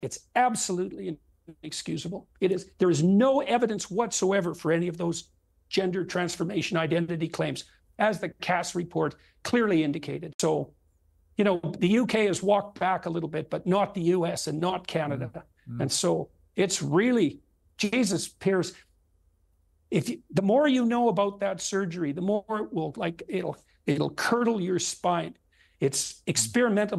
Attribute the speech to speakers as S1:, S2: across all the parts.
S1: It's absolutely inexcusable. There is no evidence whatsoever for any of those gender transformation identity claims, as the Cass report clearly indicated. So, the UK has walked back a little bit, but not the US and not Canada. Mm-hmm. And so it's really, Jesus, Piers, the more you know about that surgery, the more it will, it'll curdle your spine. It's experimental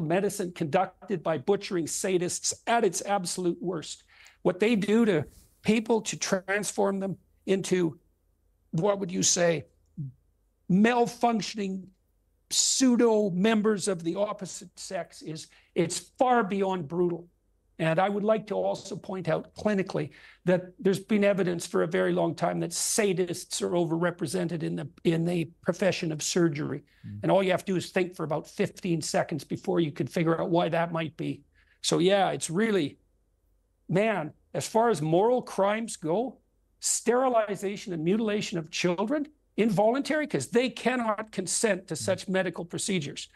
S1: medicine conducted by butchering sadists at its absolute worst. What they do to people to transform them into, what would you say, malfunctioning pseudo members of the opposite sex it's far beyond brutal. And I would like to also point out clinically that there's been evidence for a very long time that sadists are overrepresented in the profession of surgery. Mm. And all you have to do is think for about 15 seconds before you could figure out why that might be. So yeah, it's really, man, as far as moral crimes go, sterilization and mutilation of children, involuntary, because they cannot consent to such medical procedures.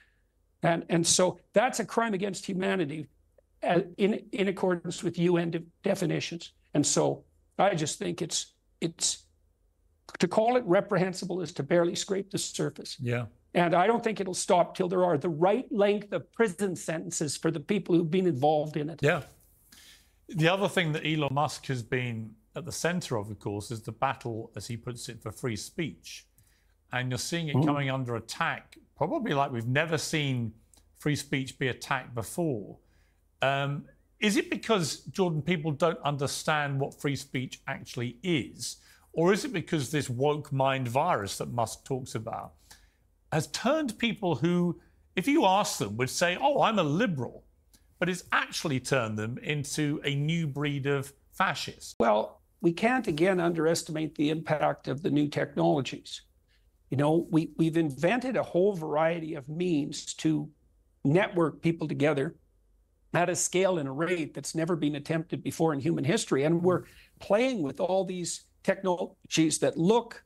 S1: And so that's a crime against humanity, in accordance with UN definitions. And so I just think it's to call it reprehensible is to barely scrape the surface.
S2: Yeah.
S1: And I don't think it'll stop till there are the right length of prison sentences for the people who've been involved in it.
S2: Yeah. The other thing that Elon Musk has been at the center of course, is the battle, as he puts it, for free speech. And you're seeing it coming under attack, probably like we've never seen free speech be attacked before. Is it because, Jordan, people don't understand what free speech actually is? Or is it because this woke mind virus that Musk talks about has turned people who, if you ask them, would say, oh, I'm a liberal, but it's actually turned them into a new breed of fascists?
S1: Well, we can't, again, underestimate the impact of the new technologies. We've invented a whole variety of means to network people together at a scale and a rate that's never been attempted before in human history. And we're playing with all these technologies that look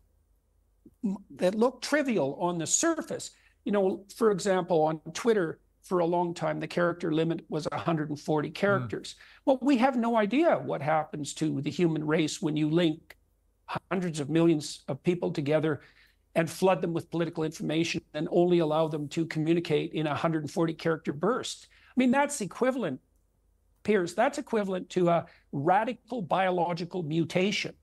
S1: trivial on the surface. For example, on Twitter, for a long time, the character limit was 140 characters. Well, we have no idea what happens to the human race when you link hundreds of millions of people together and flood them with political information and only allow them to communicate in a 140 character burst. I mean, that's equivalent, Piers, that's equivalent to a radical biological mutation.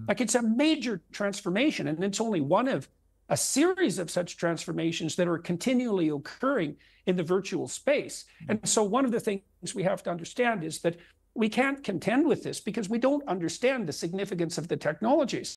S1: Like, it's a major transformation, and it's only one of a series of such transformations that are continually occurring in the virtual space. And so one of the things we have to understand is that we can't contend with this because we don't understand the significance of the technologies.